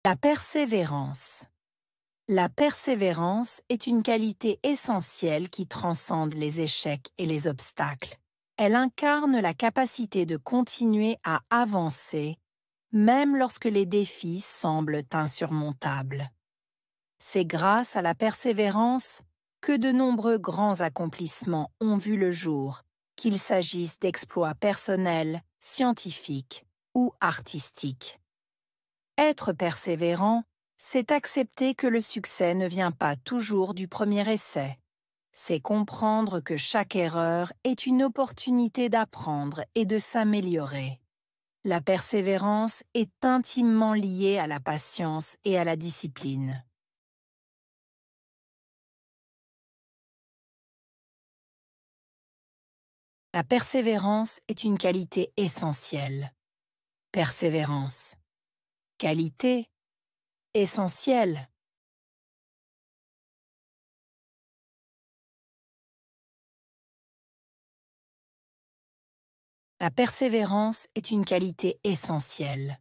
La persévérance. La persévérance est une qualité essentielle qui transcende les échecs et les obstacles. Elle incarne la capacité de continuer à avancer, même lorsque les défis semblent insurmontables. C'est grâce à la persévérance que de nombreux grands accomplissements ont vu le jour, qu'il s'agisse d'exploits personnels, scientifiques ou artistiques. Être persévérant, c'est accepter que le succès ne vient pas toujours du premier essai. C'est comprendre que chaque erreur est une opportunité d'apprendre et de s'améliorer. La persévérance est intimement liée à la patience et à la discipline. La persévérance est une qualité essentielle. Persévérance. Qualité essentielle. La persévérance est une qualité essentielle.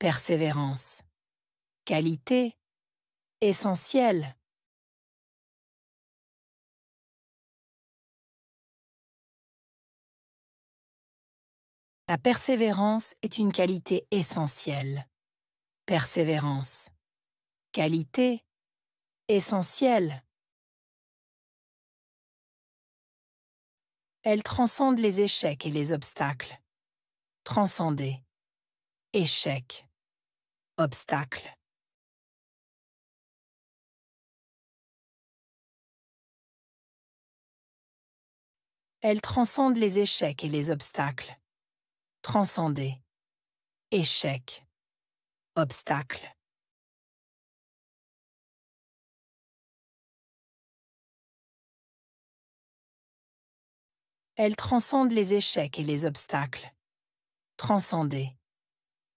Persévérance. Qualité essentielle. La persévérance est une qualité essentielle. Persévérance. Qualité essentielle. Elle transcende les échecs et les obstacles. Transcender. Échec. Obstacle. Elle transcende les échecs et les obstacles. Transcender. Échec. Obstacle. Elle transcende les échecs et les obstacles. Transcender.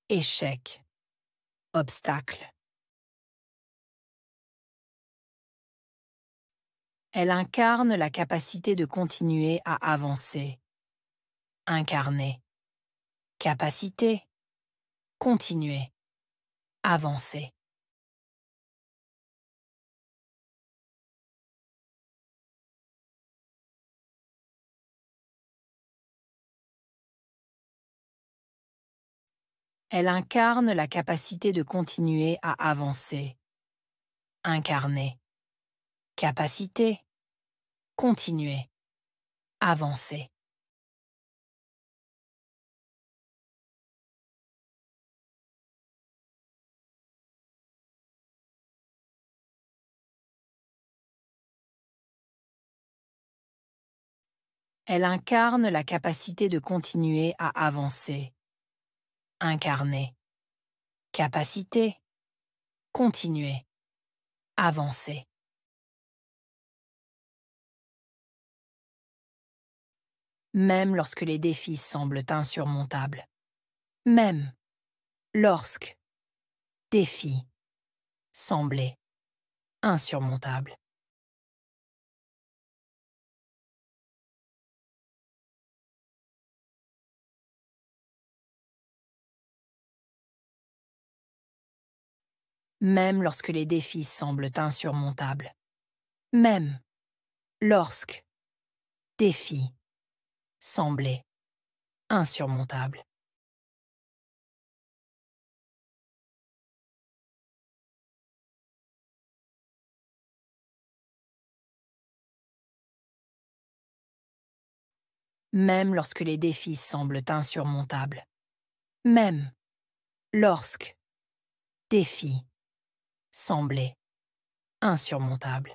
Échec. Obstacle. Elle incarne la capacité de continuer à avancer. Incarner. Capacité. Continuer. Avancer. Elle incarne la capacité de continuer à avancer. Incarner. Capacité. Continuer. Avancer. Elle incarne la capacité de continuer à avancer. Incarner. Capacité. Continuer. Avancer. Même lorsque les défis semblent insurmontables. Même lorsque défis semblaient insurmontables. Même lorsque les défis semblent insurmontables. Même lorsque défis semblaient insurmontables. Même lorsque les défis semblent insurmontables. Même lorsque défis semblaient insurmontables.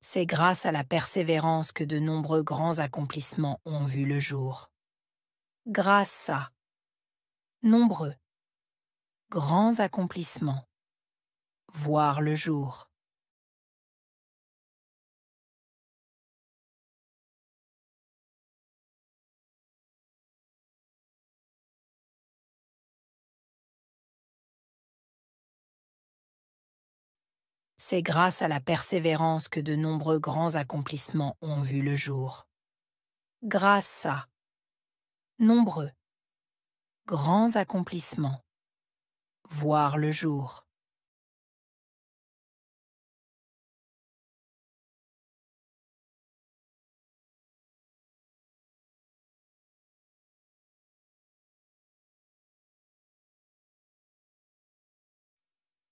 C'est grâce à la persévérance que de nombreux grands accomplissements ont vu le jour. Grâce à nombreux grands accomplissements voir le jour. C'est grâce à la persévérance que de nombreux grands accomplissements ont vu le jour. Grâce à nombreux, grands accomplissements, voir le jour.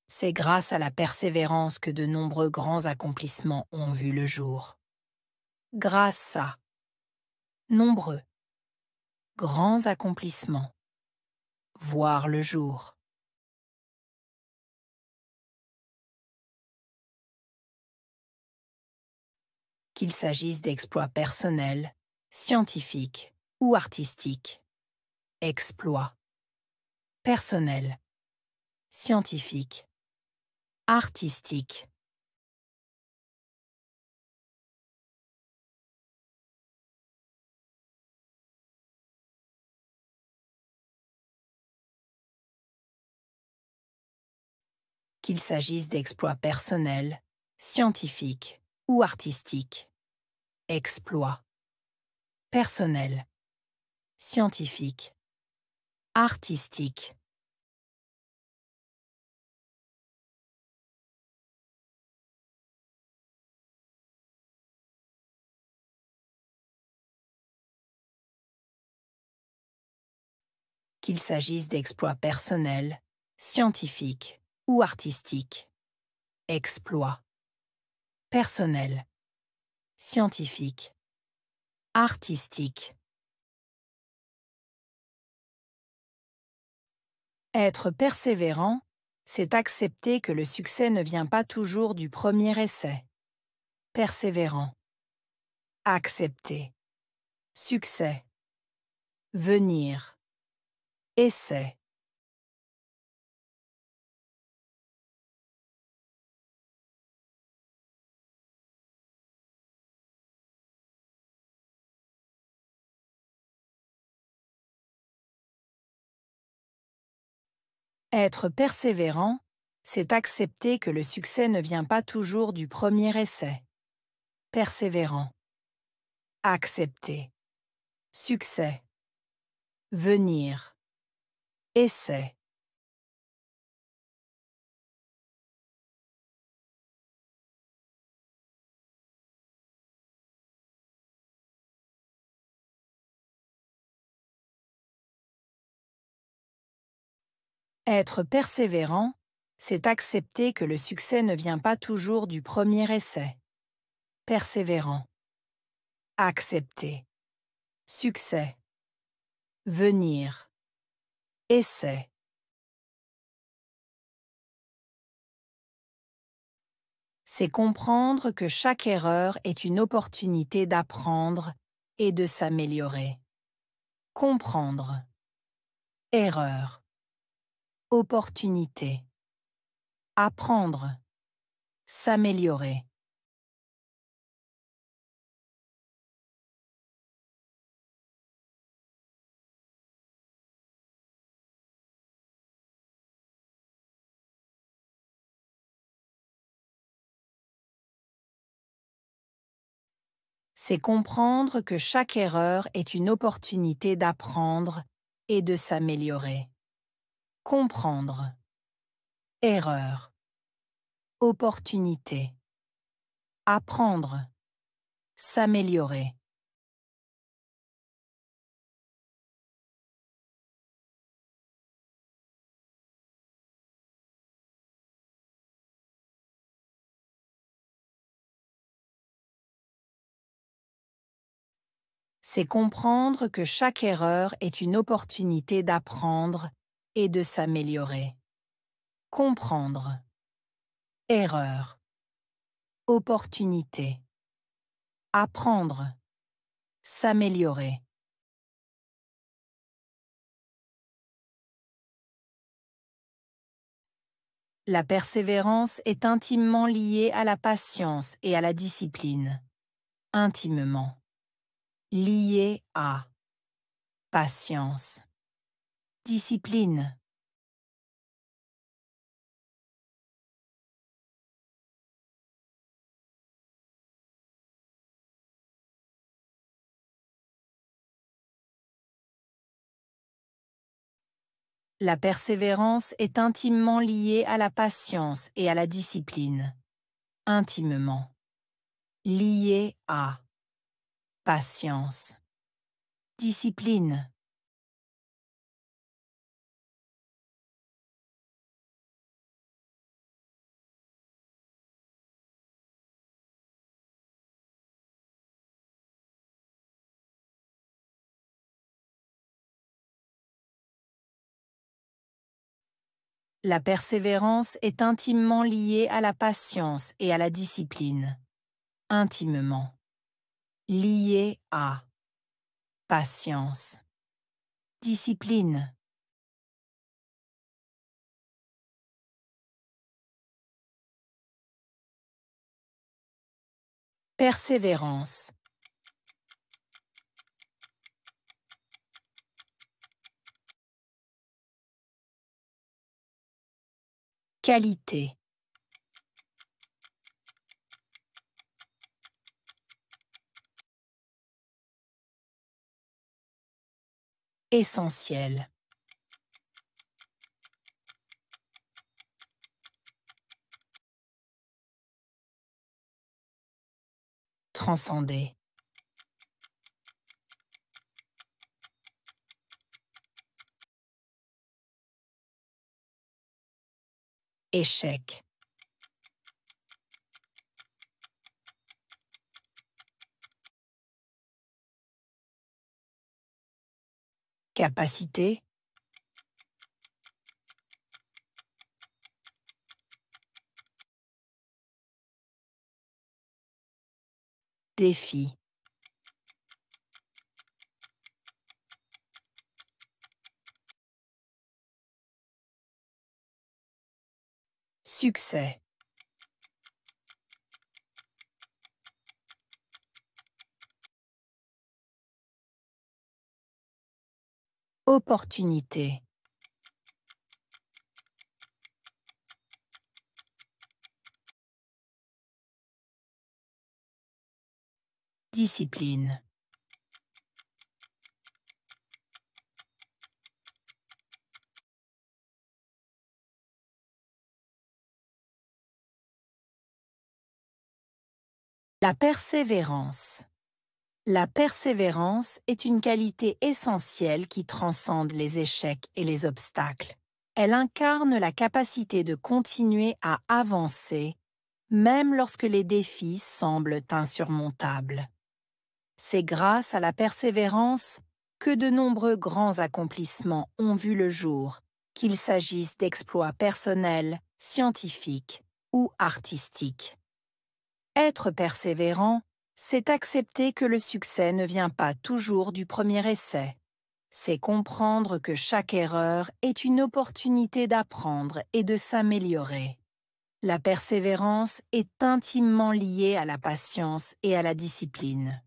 C'est grâce à la persévérance que de nombreux grands accomplissements ont vu le jour. Grâce à nombreux, grands accomplissements, voir le jour. Qu'il s'agisse d'exploits personnels, scientifiques ou artistiques. Exploits personnels, scientifiques, artistiques. Qu'il s'agisse d'exploits personnels, scientifiques ou artistiques. Exploits personnels, scientifiques, artistiques. Qu'il s'agisse d'exploits personnels, scientifiques ou artistiques. Exploits personnels, scientifiques, artistiques. Être persévérant, c'est accepter que le succès ne vient pas toujours du premier essai. Persévérant. Accepter. Succès. Venir. Essai. Être persévérant, c'est accepter que le succès ne vient pas toujours du premier essai. Persévérant. Accepter. Succès. Venir. Essai. Être persévérant, c'est accepter que le succès ne vient pas toujours du premier essai. Persévérant. Accepter. Succès. Venir. Essai. C'est comprendre que chaque erreur est une opportunité d'apprendre et de s'améliorer. Comprendre. Erreur. Opportunité. Apprendre. S'améliorer. C'est comprendre que chaque erreur est une opportunité d'apprendre et de s'améliorer. Comprendre. Erreur. Opportunité. Apprendre. S'améliorer. C'est comprendre que chaque erreur est une opportunité d'apprendre et de s'améliorer. Comprendre. Erreur. Opportunité. Apprendre. S'améliorer. La persévérance est intimement liée à la patience et à la discipline. Intimement. Liée à patience. Discipline. La persévérance est intimement liée à la patience et à la discipline. Intimement. Liée à patience. Discipline. La persévérance est intimement liée à la patience et à la discipline. Intimement. Liée à patience. Discipline. Persévérance. Qualité. Essentiel. Transcender. Échec. Capacité. Défi. Succès. Opportunité. Discipline. La persévérance. La persévérance est une qualité essentielle qui transcende les échecs et les obstacles. Elle incarne la capacité de continuer à avancer, même lorsque les défis semblent insurmontables. C'est grâce à la persévérance que de nombreux grands accomplissements ont vu le jour, qu'il s'agisse d'exploits personnels, scientifiques ou artistiques. Être persévérant, c'est accepter que le succès ne vient pas toujours du premier essai. C'est comprendre que chaque erreur est une opportunité d'apprendre et de s'améliorer. La persévérance est intimement liée à la patience et à la discipline.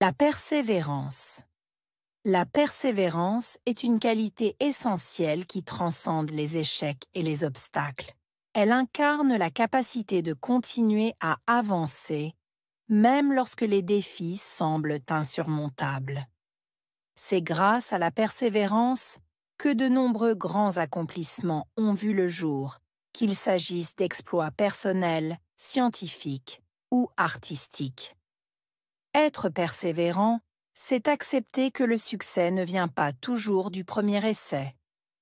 La persévérance. La persévérance est une qualité essentielle qui transcende les échecs et les obstacles. Elle incarne la capacité de continuer à avancer, même lorsque les défis semblent insurmontables. C'est grâce à la persévérance que de nombreux grands accomplissements ont vu le jour, qu'il s'agisse d'exploits personnels, scientifiques ou artistiques. Être persévérant, c'est accepter que le succès ne vient pas toujours du premier essai.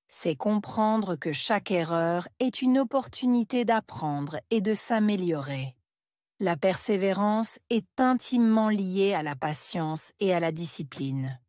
C'est comprendre que chaque erreur est une opportunité d'apprendre et de s'améliorer. La persévérance est intimement liée à la patience et à la discipline.